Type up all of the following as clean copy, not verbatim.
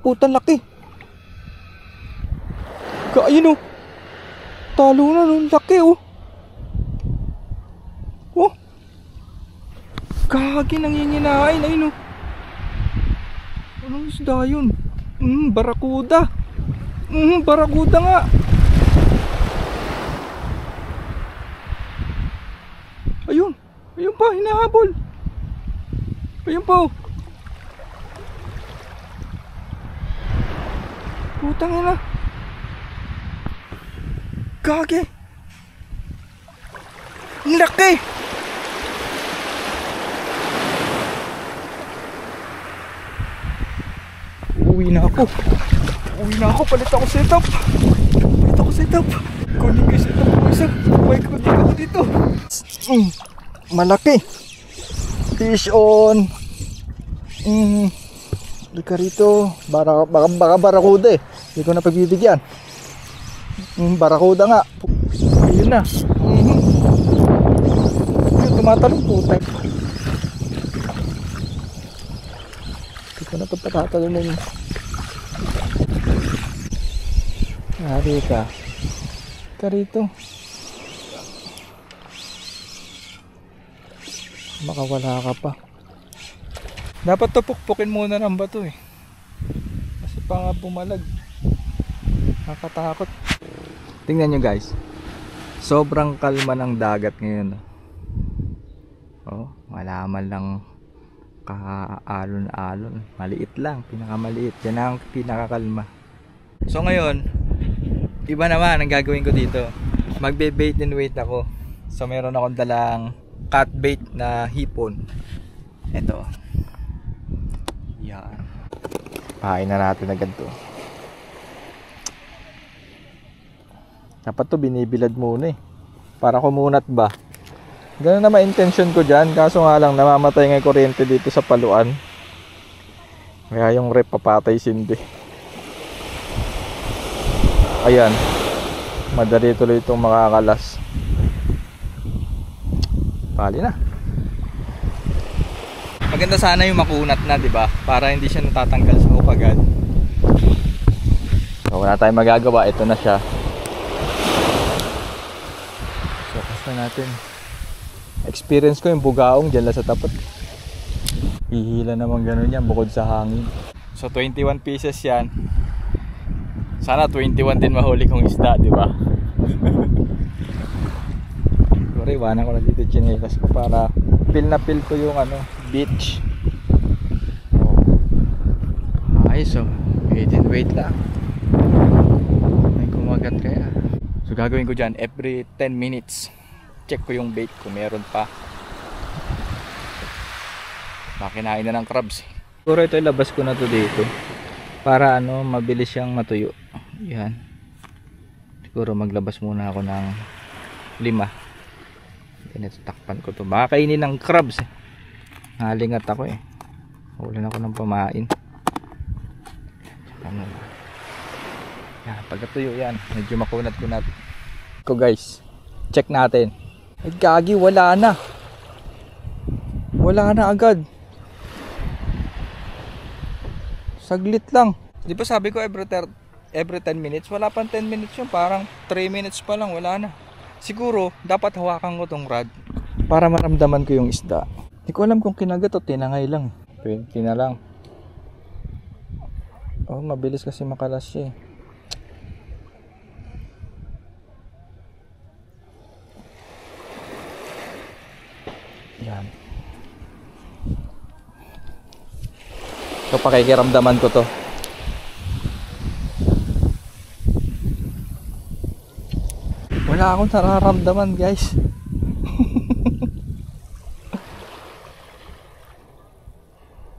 putang laki. Ayun oh. Talo na no, laki oh. Oh. Gagi, nanginginain, ayun oh. Anong isda yun? Barakuda. Barakuda nga. Ayun. Ayun pa, hinahabol. Ayun pa oh. Putang ina. Gagi. Laki. Uwi na ako. Palit ako setup. Kunin ko yung setup ko isa. Buhay ko dito. Malaki. Fish on. Lika rito. Baka barakuda eh. Hindi ko na pagbibigyan. Barakuda nga. Ayun na. Tumatalong po tayo. Hindi ko na pagpatatalong na yun. Hari ka. Ka rito. Makawala ka pa. Dapat to pukpukin muna ng bato eh. Kasi pa nga pumalag. Nakatakot. Tingnan nyo guys. Sobrang kalma ng dagat ngayon. Oh, wala man lang kaalon-alon. Maliit lang, pinakamaliit. Yan ang pinakakalma. So ngayon, iba naman ang gagawin ko dito. Magbe-bait and wait ako. So meron akong dalang cut bait na hipon. Ito. Yan. Pahain na natin agad to. Dapat to binibilad muna eh. Para kumunat ba. Ganun naman intention ko dyan. Kaso nga lang namamatay nga yung kuryente dito sa paluan. Kaya yung rep papatay sindi. Ayan. Madali tuloy itong makakalas. Pali na. Maganda sana yung makunat na, di ba? Para hindi siya natatanggal sa hook agad. So wala tayong magagawa. Ito na siya. So basta natin. Experience ko yung bugaong dyan lang sa tapat. Hihila naman ganun yan bukod sa hangin. So 21 pieces yan. Sana 21 din mahuli kong isda, di ba? Pero iwanan ko na dito chinelas ko para feel na feel ko yung beach. Ayos oh. Wait and wait lang. May kumagat kaya. So gagawin ko dyan every 10 minutes. Check ko yung bait kung meron pa. Makinain na ng crabs. Siguro ito ilabas ko na to dito. Para mabilis siyang matuyo. Yan. Siguro maglabas muna ako ng 5. Then takpan ko to. Baka kainin ng crabs eh. Nalingat ako eh. Hulan ako ng pamain. Yan. Pagkatuyo yan. Medyo makunat-kunat. Ko guys. Check natin. Ay gagi, wala na. Wala na agad. Saglit lang. Di ba sabi ko every 10 minutes? Wala pang 10 minutes yun. Parang 3 minutes pa lang. Wala na. Siguro, dapat hawakan ko tong rod para maramdaman ko yung isda. Hindi ko alam kung kinagat o tinangay lang. 20 na lang. Oh, mabilis kasi makalas siya eh. Yan. So pakikiramdaman ko to. Wala akong nararamdaman guys.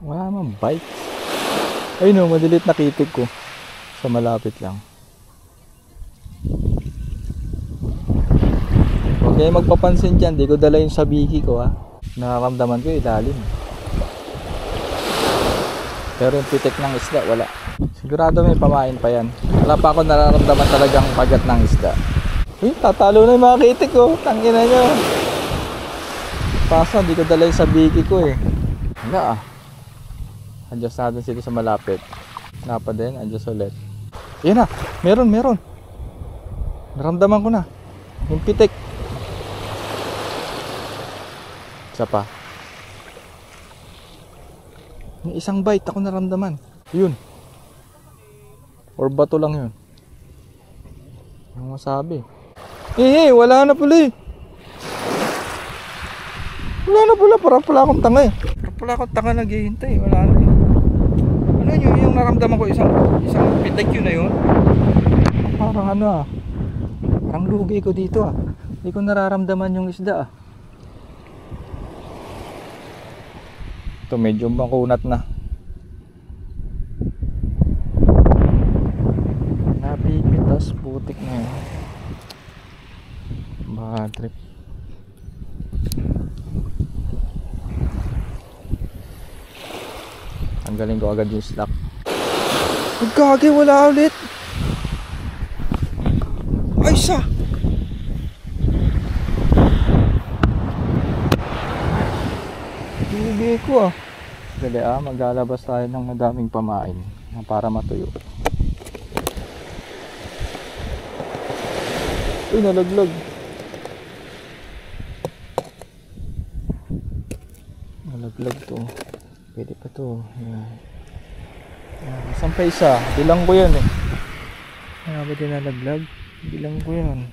Wala namang bite. Ay no, madilit na kitig ko. Sa malapit lang. Huwag kayo magpapansin dyan. Di ko dala yung sabiki ko ha. Nakaramdaman ko ilalim. Pero yung pitik ng isda wala. Sigurado may pamain pa yan. Wala pa ako nararamdaman talagang pagat ng isda. Uy, tatalo na yung mga kitik ko. Tangina nyo. Paso, di ko dala yung sabiki ko eh. Wala ah. Adjust natin sila sa malapit. Wala pa din, adjust ulit. Yan na, meron. Naramdaman ko na. Yung pitik. Isa pa. May isang bite ako naramdaman. Yun. Or bato lang yun. Ano masabi? Wala na pala eh. Wala na pala. Parang pala akong tanga eh. Parang pala akong tanga naghihintay. Wala na. Ano yun? Yung naramdaman ko isang pitik yun na yun. Parang ano ah. Parang lugi ko dito ah. Hindi ko nararamdaman yung isda ah. Ito medyo makunat na. Napipitas, putik na yun. Bad trip. Tanggalin ko agad yung slack. Gagi, wala ulit. Ay, sa bibig ko ah. Dali maglalabas tayo ng madaming pamain na para matuyo. Uy, nalaglag. Nalaglag to. Pwede pa to. Yan. Isang pa isa. Bilang ko yan eh. Ano ba din nalaglag? Bilang ko yan.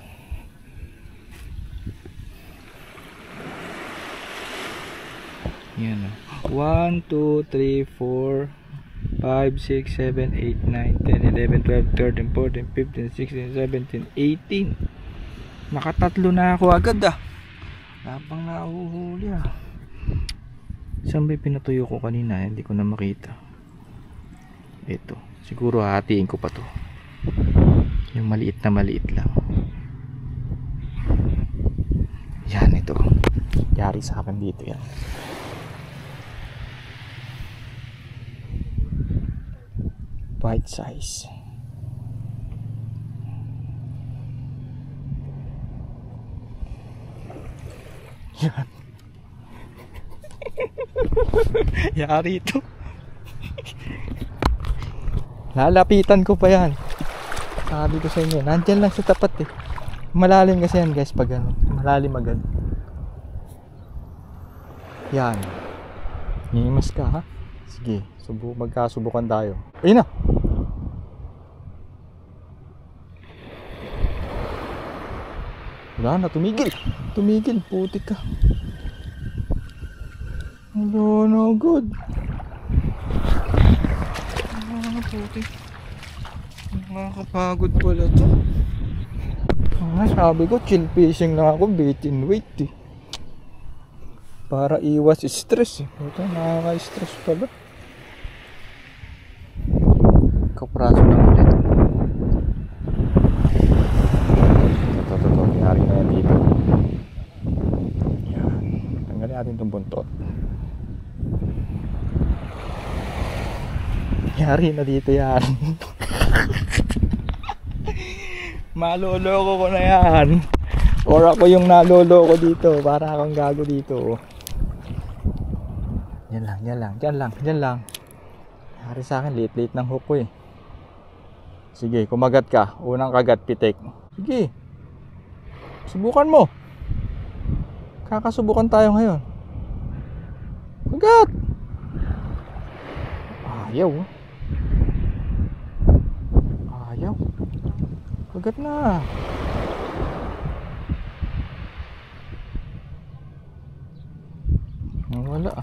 Yan o. 1, 2, 3, 4, 5, 6, 7, 8, 9, 10, 11, 12, 13, 14, 15, 16, 17, 18. Nakatatlo na ako agad ah. Lapang nahuhuli ah. Saan ba pinatuyo ko kanina? Hindi ko na makita. Ito. Siguro hatiin ko pa to. Yung maliit na maliit lang. Yan ito. Yari sa akin dito yan. Bite size. Yan. Yari ito. Lalapitan ko pa yan. Sabi ko sa inyo, nandyan lang sa tapat eh. Malalim kasi yan guys pag ano. Malalim agad. Yan. Nimas ka ha. Sige, magkasubukan tayo. Ayun na. Wala na, tumigil. Tumigil, putik ka. Hello, no good. Putik. Nakakapagod pala to. Sabi ko, chill fishing lang ako, bait and wait eh. Para iwas stress eh. Ito, nakaka-stress pala. Kapraso lang ulit. Ito, nangyari na yan dito. Yan. Tanggalin natin itong buntot. Nangyari na dito yan. Maloloko ko na yan. Or ako yung naloloko dito. Para akong gago dito. Yan lang. Nangyari sa akin, late ng hook ko eh. Sige, kumagat ka. Unang kagat, pitik. Sige. Subukan mo. Kakasubukan tayo ngayon. Kagat. Ayaw. Kagat na. Wala.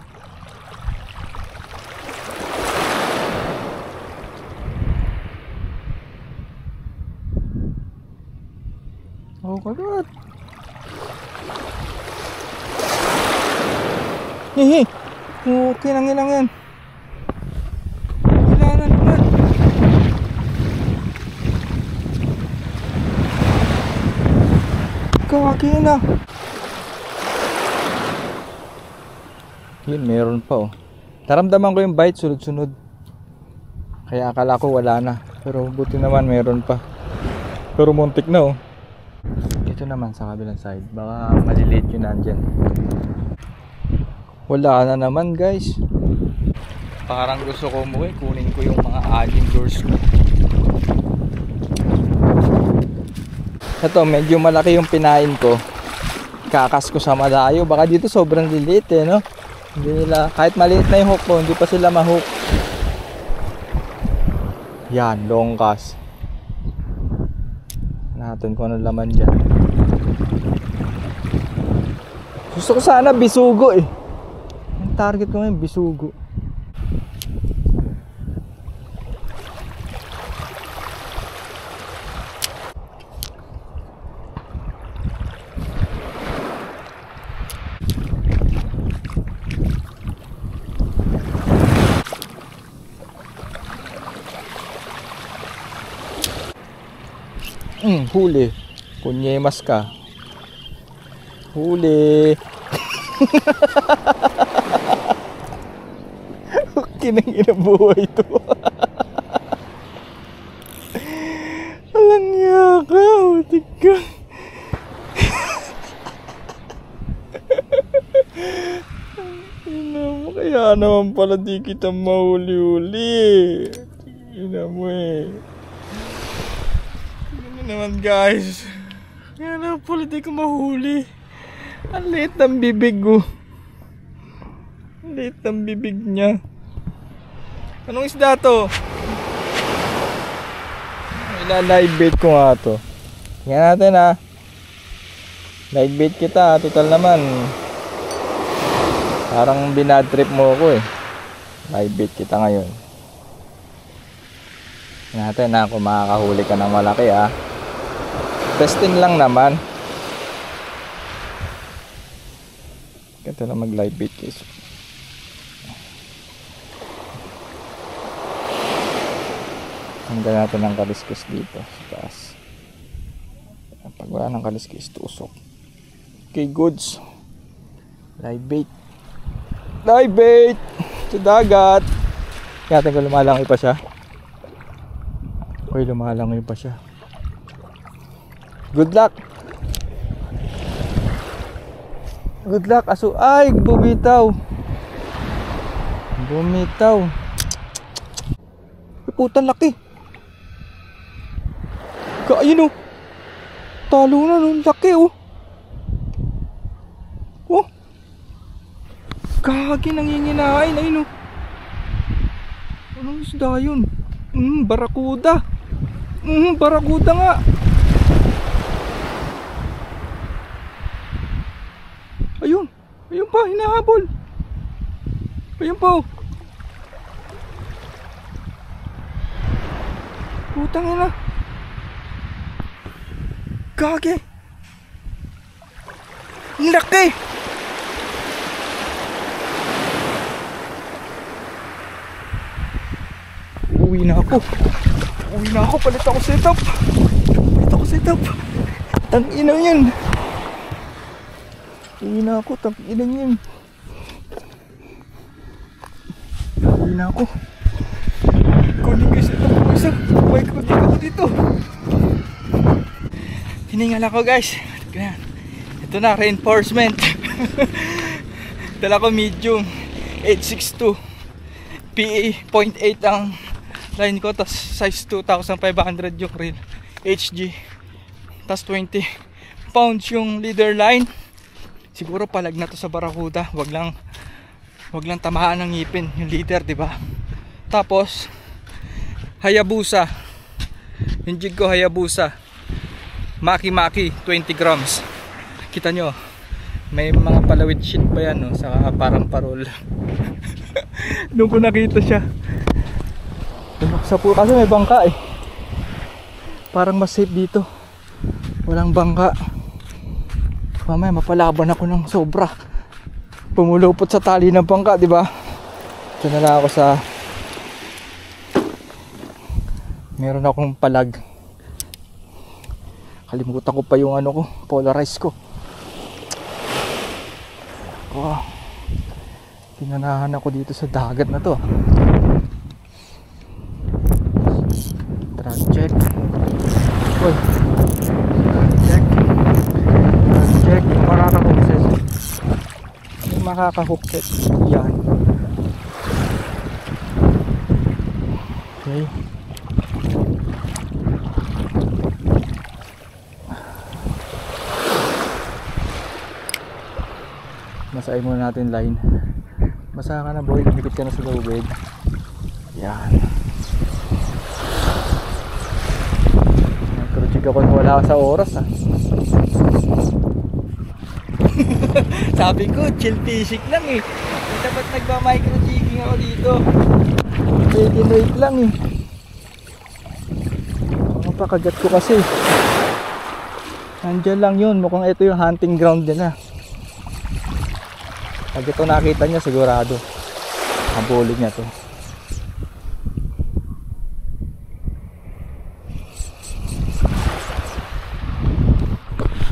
Oh, kagat. Hihi. Okay lang yan. Wala na naman. Kawaki na. Yun, meron pa oh. Naramdaman ko yung bite sunod-sunod. Kaya akala ko wala na. Pero buti naman meron pa. Pero muntik na oh. Dito naman sa kabilang side. Baka maliliit yun nandyan. Wala na naman guys. Parang gusto ko umuwi, kunin ko yung mga anim lures ko. Ito, medyo malaki yung pinain ko. Kakas ko sa malayo. Baka dito sobrang liliit eh, no? Hindi nila, kahit maliit na yung hook ko, hindi pa sila ma-hook. Yan, long cast. Natin kung ano laman dyan. Gusto ko sana bisugo eh. Ang target ko ngayon, bisugo. Huli. Kunyemas ka. Huli. Kinang inabuhay ito. Alang yaka. Utik ka. Ina mo, kaya naman pala di kita mahuli-huli. Ina mo eh. Naman guys, kaya na pala di ko mahuli. Ang liit ng bibig ko. Ang liit ng bibig niya. Anong isda to? Ila-live bait ko nga to. Tingnan natin ha. Live bait kita, total naman. Parang binadtrip mo ko eh. Live bait kita ngayon. Tingnan natin ha kung makakahuli ka ng malaki ha. Testing lang naman. Ito na mag live bait guys. Hanggang natin ng kaliskis dito sa taas. Pag wala ng kaliskis, tusok. Okay, goods. Live bait. Live bait! Sa dagat. Kaya natin kung lumalangoy pa siya. Okay, lumalangoy pa siya. Good luck. Good luck. Aso, ay, bumitaw. Bumitaw. Ay, putang laki. Ayun oh. Talo na nun. Laki oh. Oh. Kagi nanginginain. Ayun oh. Anong isda yun? Barakuda. Barakuda nga. Ayun. Ayun pa. Hinahabol. Ayun pa oh. Putang ina. Gagi. Laki. Uwi na ako. Uwi na ako. Palit ako setup. Palit ako setup. Tang-ina yan. Uwi na ako. Tang-ina yan. Uwi na ako. Kunin ko yung setup ko isa. Buhay ko dito. Hiningal ako guys. Ito na, reinforcement. Dala ko medium 862 PA 0.8 ang line ko, tas size 2,500 yung reel HG, tas 20 pounds yung leader line. Siguro palag na to sa barakuda. Wag lang tamaan ng ngipin yung leader, di ba? Tapos Hayabusa, yung jig ko Hayabusa Maki 20 grams. Kita nyo, may mga palawid shit pa yan, no? Saka parang parol. Doon ko nakita siya. Sa po kasi may bangka eh. Parang mas safe dito. Walang bangka. Mamaya mapalaban ako ng sobra. Pumulupot sa tali ng bangka, di ba? Ito na lang ako sa... Meron akong palag. Kalimutan ko pa yung ano ko, polarize ko. Oh, pinanahan ako dito sa dagat na to. Drag check. Uy, drag check. Makakahukset. Makakahukset. Yan. Okay. Basahin muna natin line. Basa ka na boy, dikit ka na sa tubig. Yan. Micro-jig ako na wala ka sa oras ah. Sabi ko, chill fishing lang eh. Dapat nagpa-micro-jigging ako dito. Wait lang eh. Mga pakagat ko kasi. Nandiyan lang yun, mukhang ito yung hunting ground din ah. Pag ito nakita niya, sigurado ang bulid niya to.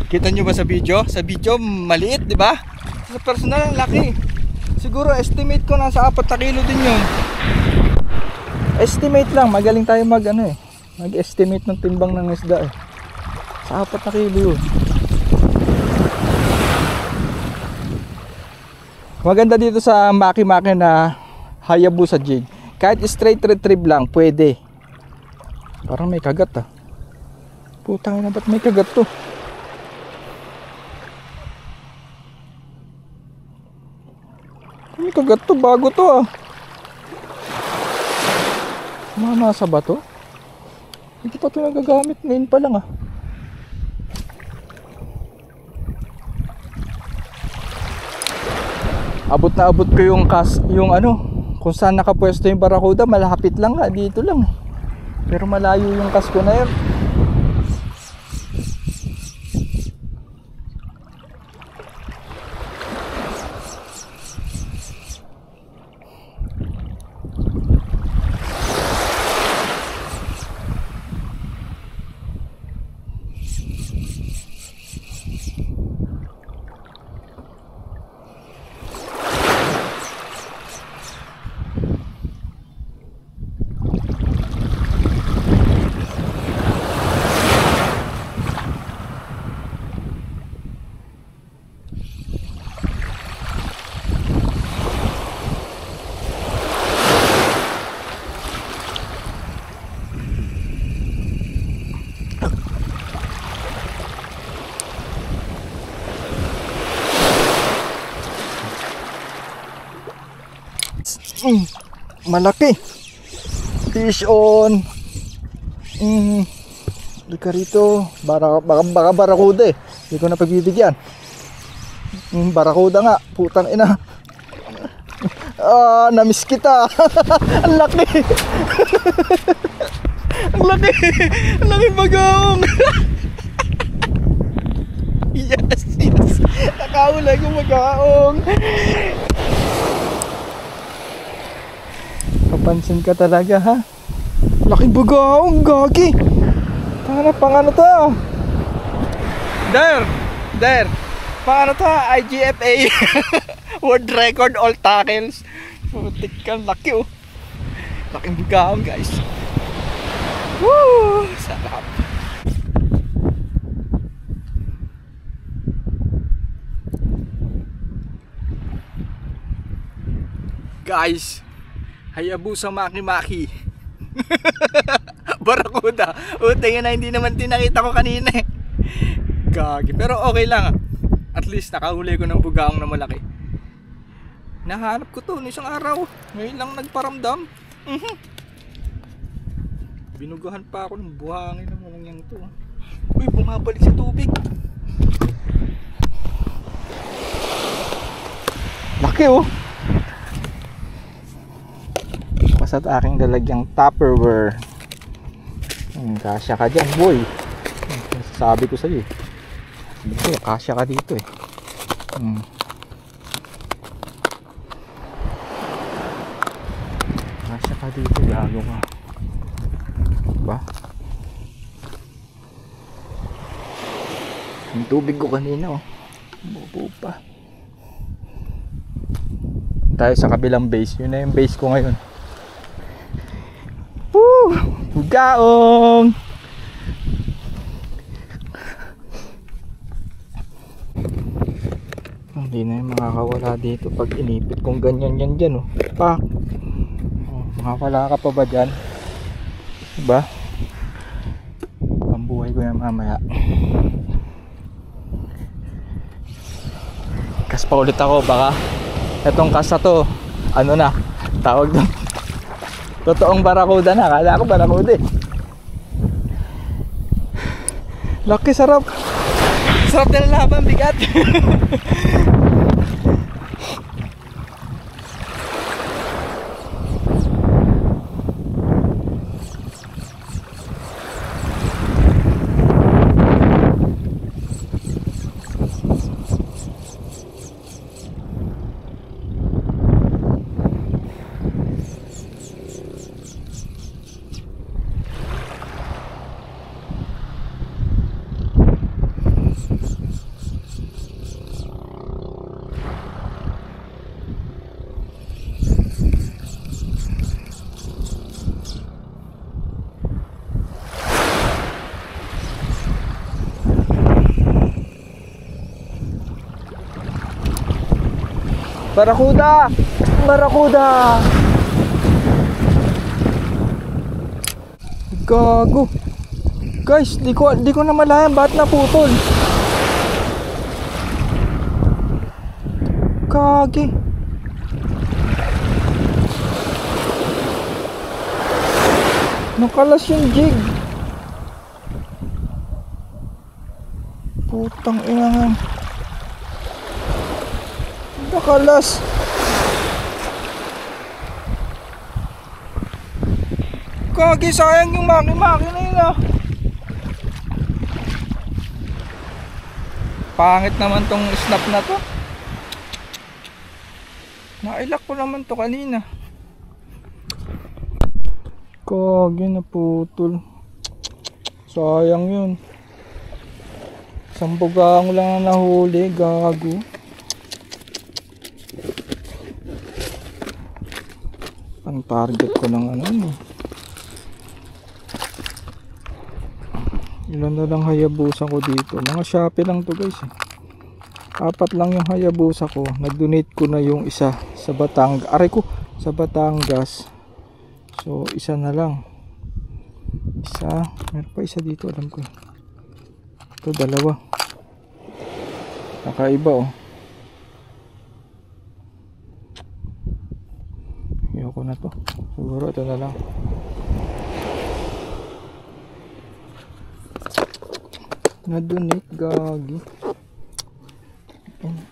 Kita nyo ba sa video? Sa video maliit, di ba? Sa personal, laki. Siguro estimate ko nasa 4 na kilo din yun. Estimate lang, magaling tayo mag-estimate ng timbang ng isda eh. Sa 4 na kilo yun. Maganda dito sa maki-maki na Hayabusa jig. Kahit straight retrieve lang, pwede. Parang may kagat ah. Putang ina, ba't may kagat to? May kagat to, bago to ah. Nasa ba to? Hindi pa ito nagagamit, ngayon pa lang ah. Abot na abot ko yung kung saan nakapwesto yung barakuda, malapit lang nga, dito lang. Pero malayo yung kasko na yun. Malaki. Fish on. Lika rito. Baka barakuda eh. Hindi ko na pagbibigyan. Barakuda nga. Putang ina. Namiss kita. Ang laki. Ang laki. Ang laki bagaong. Yes. Nakahulay ko magaong. Kapansin ka talaga ha. Laking bagaong, gagi. Pang ano to? There. Pang ano to? IGFA. World record all tackles. Putik ka, laki oh. Laking bagaong guys. Woo! Sarap. Guys, Hayabusa maki-maki. Barakuda. Tingnan na, hindi naman tinakita ko kanina eh. Gagi. Pero okay lang. At least nakahuli ko ng bugaong na malaki. Nahanap ko to isang araw. Ngayon lang nagparamdam. Binugahan pa ako ng buhangin ng walang yang to. Uy, bumabalik sa tubig. Laki oh. At aking dalagyang Tupperware. Kasya ka dyan boy. Sabi ko sa'yo. Sabi ko, kasya ka dito eh. Kasya ka dito, gago ka. Diba? Yung tubig ko kanina oh. Bubo pa. Tayo sa kabilang base. Yun na yung base ko ngayon. Bugaong. Hindi na yung makakawala dito pag inipit kung ganyan yan dyan oh. Makakawala ka pa ba dyan? Diba? Ang buhay ko yan mamaya. Kas pa ulit ako, baka etong kas na to, ano na, tawag doon, totoong barakuda na. Kala ko barakuda eh. Laki, sarap. Sarap na laban, bigat. Barakuda! Barakuda! Gago. Guys, di ko na malayan ba't naputol. Kagi. Nakalas yung jig. Putang ina nga. Nakalas. Kagi, sayang yung makina yun ah. Pangit naman tong snap na to. Nailak ko naman to kanina. Kagi, naputol. Sayang yun. Sambugang lang na nahuli. Gago. Ang target ko ng ano eh. Ilan na lang Hayabusa ko dito. Mga Shopee lang to guys eh. 4 lang yung Hayabusa ko. Nag-donate ko na yung isa sa Batangas. Aray ko, sa Batangas. So isa na lang. Isa. Meron pa isa dito, alam ko. Ito 2. Nakaiba oh. Ayoko na to. Siguro ito na lang. Na-donate, gagi.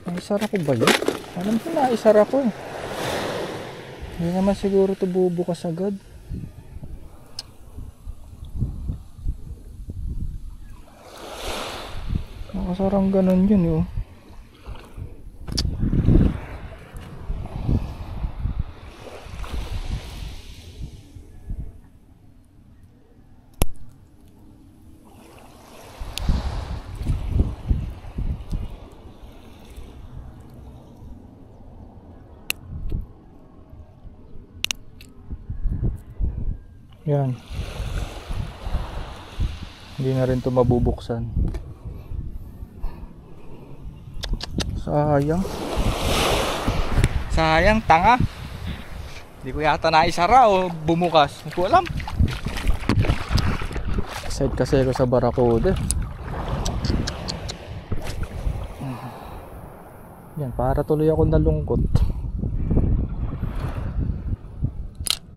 Naisara ko ba yun? Alam ko na, isara ko eh. Hindi naman siguro ito bubukas agad. Nakasarang ganun yun yun. Yan. Hindi na rin ito mabubuksan. Sayang. Sayang, tanga. Hindi ko yata naisara o bumukas. Hindi ko alam. Excited kasi ako sa Barakuda. Yan, para tuloy ako nalungkot.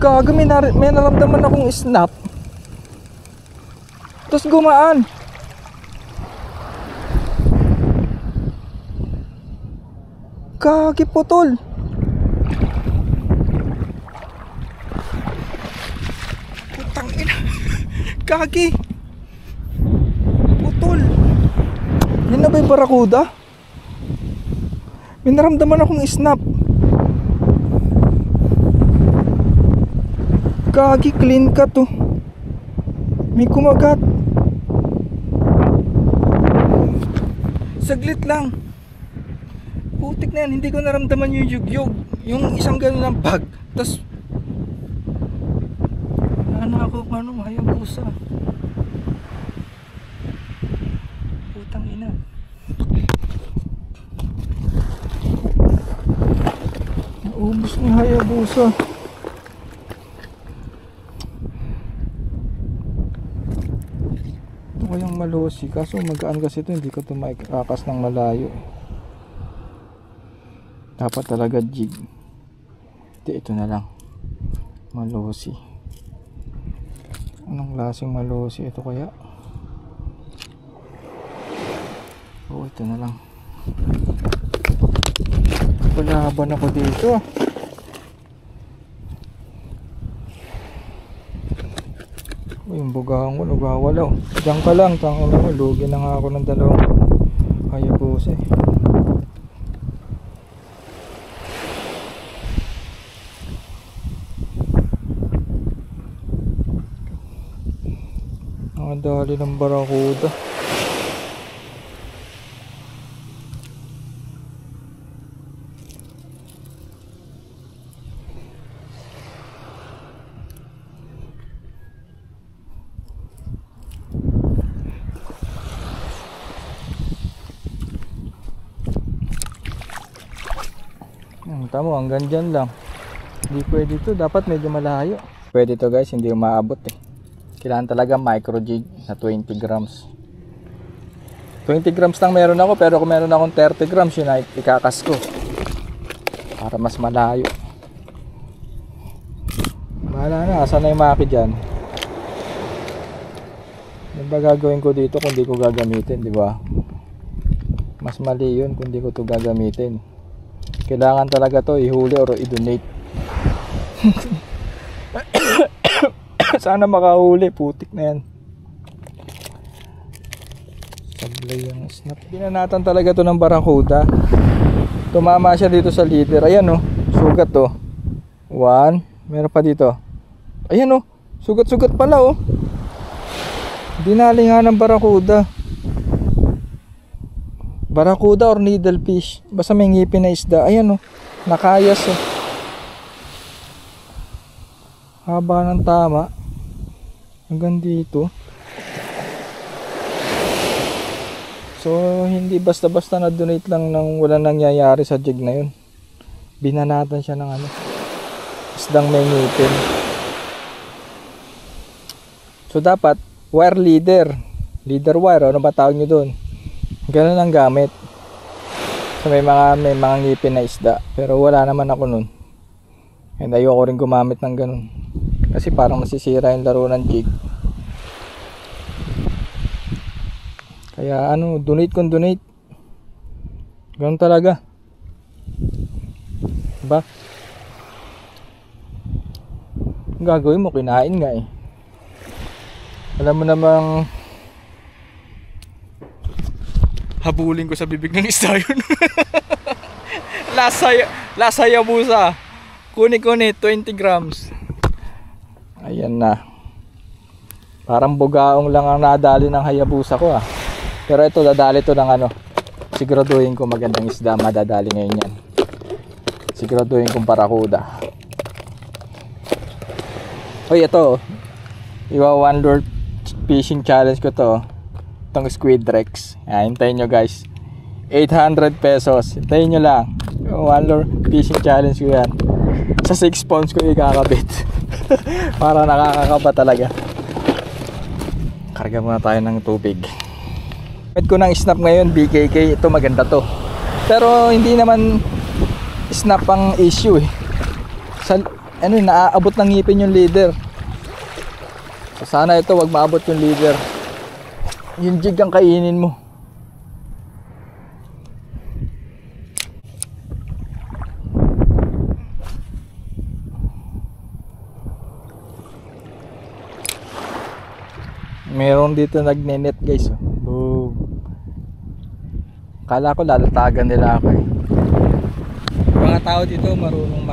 Gago, may naramdaman akong snap. Tapos gumaan. Gagi, putol. Putang ina. Gagi. Putol. Yan na ba yung Barakuda? May naramdaman akong snap. Gagi, clean ka to. May kumagat. Saglit lang. Putik na yan. Hindi ko naramdaman yung yugyog. Yung isang gano'n ng bag. Tapos ano ako kung ano, Hayabusa. Putang ina. Naubos ng Hayabusa. ko yung Malosi, kaso magaan kasi ito, hindi ko ito maikakas ng malayo. Dapat talaga jig. Ito na lang, Malosi. Anong klaseng Malosi ito kaya? Ito na lang. Palaban ako dito. Yung bugahan ko nagwawala. Diyan ka lang, tangin mo, lugi na nga ako ng dalawang Hayabusa. Ang dali ng barakuda. Tamo, hanggang dyan lang. Hindi pwede ito, dapat medyo malayo. Pwede ito guys, hindi umaabot eh. Kailangan talaga micro jig na 20 grams. 20 grams lang meron ako, pero kung meron akong 30 grams yun ay ikakas ko para mas malayo. Bahala na, asan na yung maki dyan. Ano ba gagawin ko dito kung di ko gagamitin, di ba? Mas mali yun kung di ko to gagamitin. Kailangan talaga to ihuli or i-donate. Sana makahuli, putik na yan. Sablay yung snap. Binanatan talaga to ng barakuda. Tumama siya dito sa leader. Ayan oh, sugat to. 1, meron pa dito. Ayan oh, sugat-sugat pala oh. Dinali nga ng barakuda. Barakuda or needlefish. Basta may ngipin na isda. Ayan oh, nakayas oh. Haba ng tama. Hanggang dito. So hindi basta-basta na donate lang nang walang nangyayari sa jig na yun. Binanatan siya ng ano, isdang may ngipin. So dapat wire leader wire, ano ba tawag nyo doon? Ganun ang gamit. So may mga ngipin na isda, pero wala naman ako nun. And ayoko rin gumamit ng ganun kasi parang masisira yung laro ng jig. Kaya ano, donate kung donate. Ganun talaga. Diba? Ang gagawin mo, kinain nga eh. Alam mo namang habulin ko sa bibig ng isda yun. Lasa Hayabusa. Kuni 20 grams. Ayan na. Parang bugaong lang ang nadali ng Hayabusa ko ah. Pero ito, dadali to ng ano. Siguraduhin ko magandang isda madadali ngayon yan. Siguraduhin kong barakuda. Hoy, ito. Iwa one lure fishing challenge ko to. Itong Squid Rex. Hintayin nyo guys. 800 pesos. Hintayin nyo lang. One lure fishing challenge ko yan. Sa 6 pounds ko ikakabit. Para nakakakaba talaga. Karga muna tayo ng tubig. Gamit ko ng snap ngayon, BKK. Ito maganda to. Pero hindi naman snap ang issue eh. Sa, ano, naaabot ng ngipin yung leader. So sana ito wag maabot yung leader. Yung jig ang kainin mo. Meron dito nagnenet guys. Boom. Kala ko lalatagan nila ako eh. Mga tao dito marunong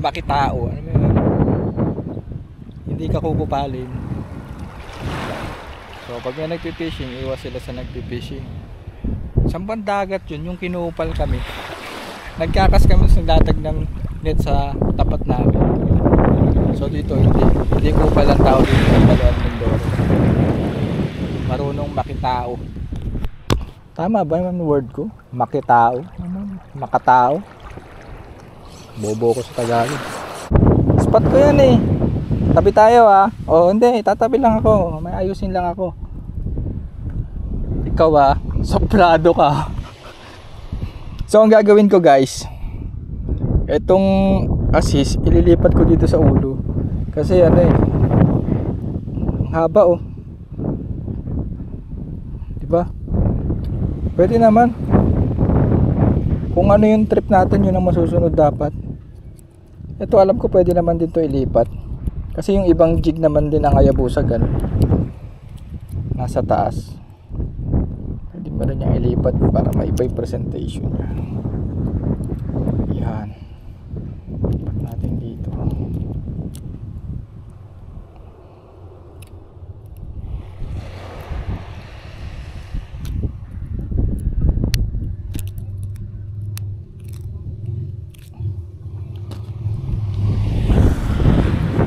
makitao. Ano ba yun? Hindi ka kukupalin. So pag may nagpipishing, iwas sila sa nagpipishing. Sampang dagat yun, yung kinupal kami. Nagkakas kami sa latag ng net sa tapat namin. So dito hindi kupal ang tao dito sa Baluan, Mindoro. Marunong makitao. Tama ba yung word ko? Makitao? Makatao? Bobo ko sa Tagalog. Spot ko yan eh. Tabi tayo O hindi, tatabi lang ako. May ayusin lang ako. Ikaw soplado ka. So ang gagawin ko guys, itong assist ililipat ko dito sa ulo. Kasi haba diba? Pwede naman. Kung ano yung trip natin, yun ang masusunod dapat. Ito alam ko pwede naman din to ilipat. Kasi yung ibang jig naman din ang Hayabusa ganun. Nasa taas. Pwede mo rin yung ilipat para maiba yung presentation niya. Yan. Lipat natin dito.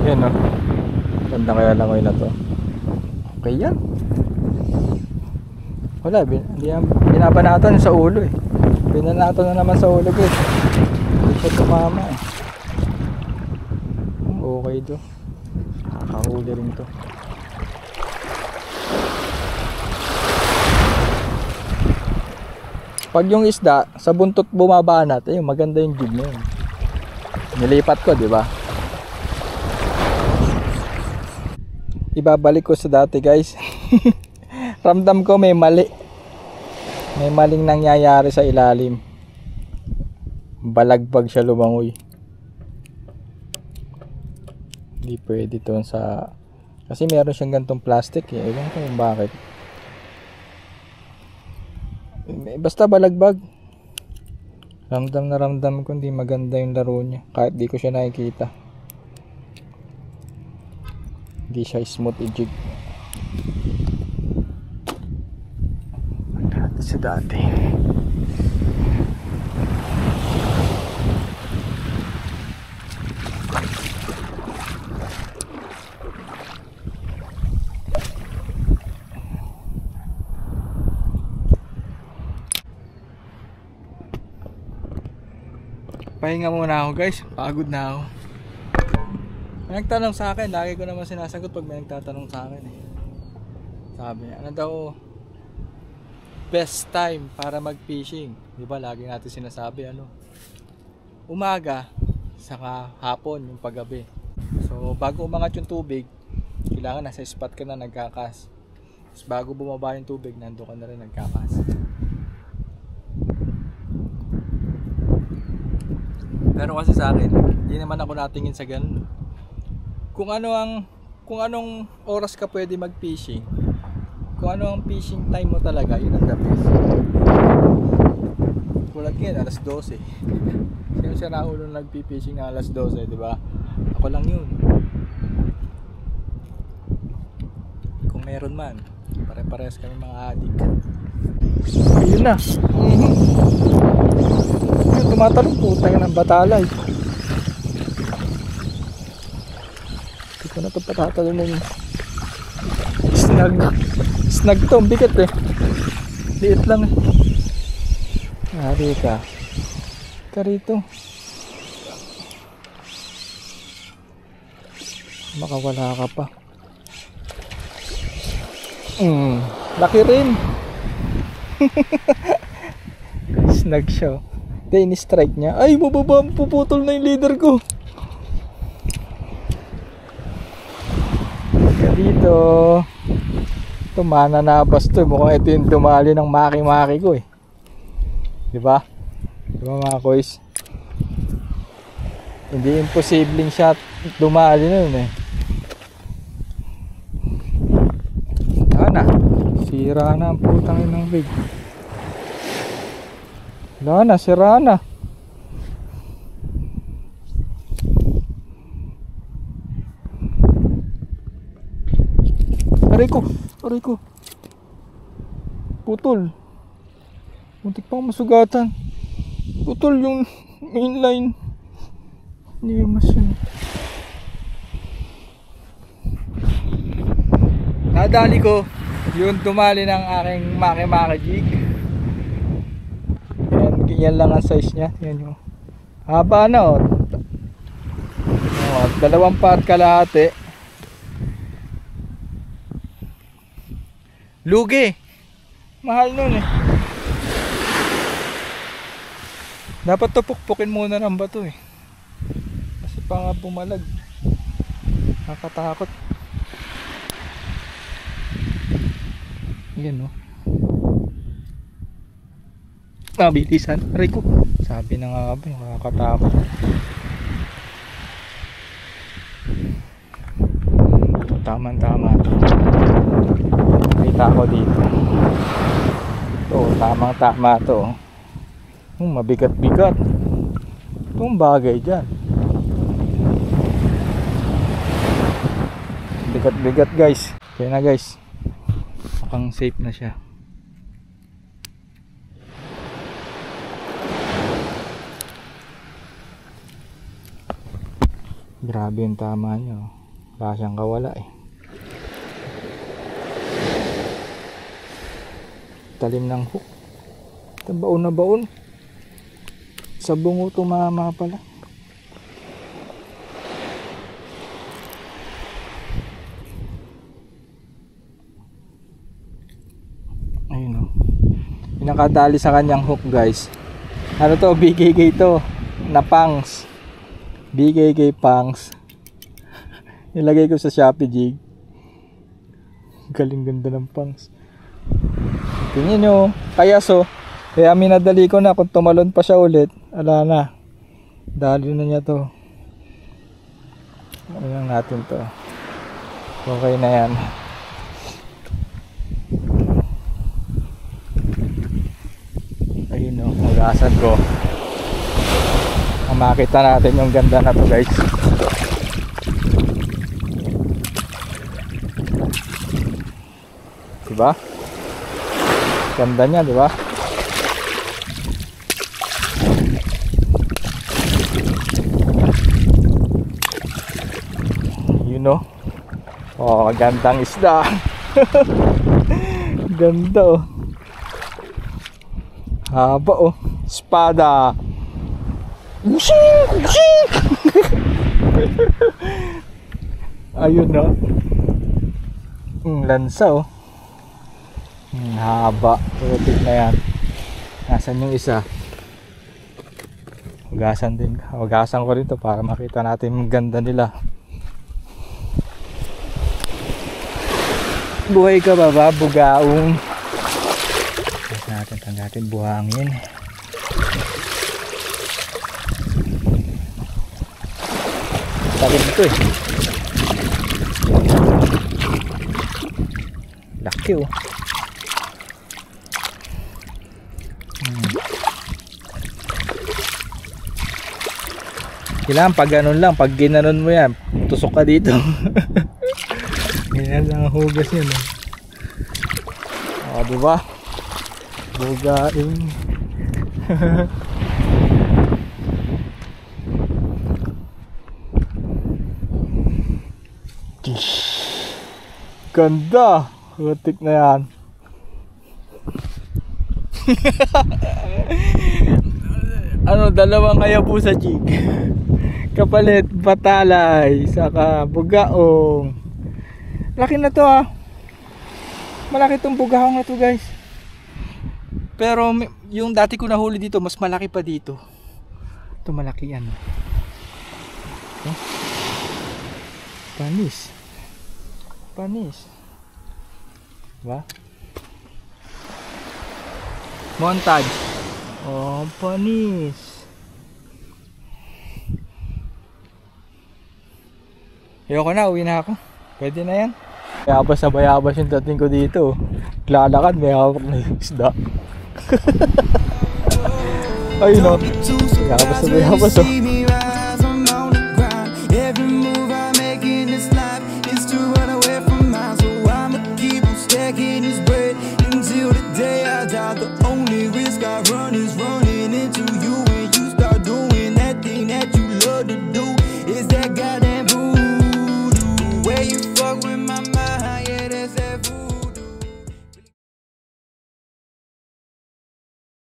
Yan ganda kaya langoy na to. Okay yan. Wala, binabanatan sa ulo Binanato na naman sa ulo guys. Hindi siya tumama Okay to. Nakahuli rin to. Pag yung isda sa buntot bumabanat, maganda yung jig na yun. Nilipat ko, di ba? Ibabalik ko sa dati guys. Ramdam ko may mali. May maling nangyayari sa ilalim. Balagbag siya lumangoy. Hindi pwede to sa... Kasi meron siyang gantong plastic Ewan ko yung bakit. Basta balagbag. Ramdam na ramdam ko hindi maganda yung laro niya. Kahit di ko siya nakikita. Hindi siya smooth i-jig. Ito sa dati. Pahinga muna ako guys, pagod na ako. May nagtanong sa akin, lagi ko naman sinasagot pag may nagtatanong sa akin Sabi niya, ano daw best time para mag-fishing? Di ba lagi natin sinasabi umaga saka hapon yung paggabi. So bago umangat yung tubig, kailangan nasa spot ka na nagkakas. Tapos bago bumaba yung tubig, nando ka na rin nagkakas. Pero kasi sa akin, hindi naman ako natingin sa ganun. Kung anong oras ka pwede mag-fishing, kung ano ang fishing time mo talaga, yun ang the best. Kulat ngayon, alas 12. Sino siya naulo nag-fishing na alas 12, di ba? Ako lang yun. Kung meron man, pare-parehas kami mga adik. Ayun na. Tumatalong puta ka ng batalay. Hindi ko na ito patatalong ng snag to, bigat liit lang Hari ka rito, makawala ka pa. Laki rin. Snag siya ini-strike niya. Ay, bababa, puputol na yung leader ko. Dito tumana na basto. Mukhang ito yung dumali ng maki-maki ko diba? Diba mga koys? Hindi imposibleng shot dumali nun sira na ang putang inang rig. Wala na, sira na. Aray ko. Putol. Muntik pang masugatan. Putol yung mainline. Hindi mas yun. Nadali ko yung dumali ng aking maki-maki jig. Yan lang ang size niya. Yan yung haba na 2 part kalahati. Lugi. Mahal nun eh. Dapat tupukpukin muna ng bato eh. Kasi pa nga bumalag. Nakakatakot. Yan no. Bilisan. Aray ko. Sabi na nga ba, nakakatakot. Tama-tama. Nakita ko dito. Ito, tamang-tama to. Mabigat-bigat. Itong bagay dyan. Bigat-bigat guys. Kaya na guys. Mukhang safe na siya. Grabe yung tama nyo. Wala siyang kawala eh. Talim ng hook. Ito baon na baon. Sa bungo tumama pala. Ayun o. Pinakadali sa kanyang hook guys. Ano to? BKK to. Na pangs. BKK pangs. Nilagay ko sa Shopee jig. Galing ganda ng pangs. Tingnan nyo. Kaya kaya minadali ko na kung tumalon pa siya ulit. Ala na. Dali na niya to. Ayan natin to. Okay na yan. Ayun o. Mag-asad ko. Makita natin yung ganda na to guys. Diba? Ganda niya, diba? You know? Oh, gandang isda. Ganda oh. Haba oh. Espada. Ayun no. Lansa oh. Haba. Putik na yan. Nasaan yung isa? Hugasan din. Hugasan ko rin to para makita natin yung ganda nila. Buhay ka ba ba? Bugaong. Tanggatin buhangin. Takot dito eh. Laki oh. Kailangan pag ganun lang, pag ginanon mo yan, tusok ka dito. Ganyan lang ang hugas yun eh. O diba? Bugain. Ganda. Hutik na yan. Ano, dalawang kaya po sa jig. Kapalit, batalay, saka bugaong. Laki na to ah. Malaki tong bugaong na to guys. Pero yung dati ko nahuli dito, mas malaki pa dito. Ito malaki yan. Oh. Panis. Panis. Diba? Montage. Oh, panis. Ayoko na, uwi na ako. Pwede na yan. Bayabas na bayabas yung dating ko dito. Lalakad, may hawak na isda. Ayun o. Bayabas na bayabas o.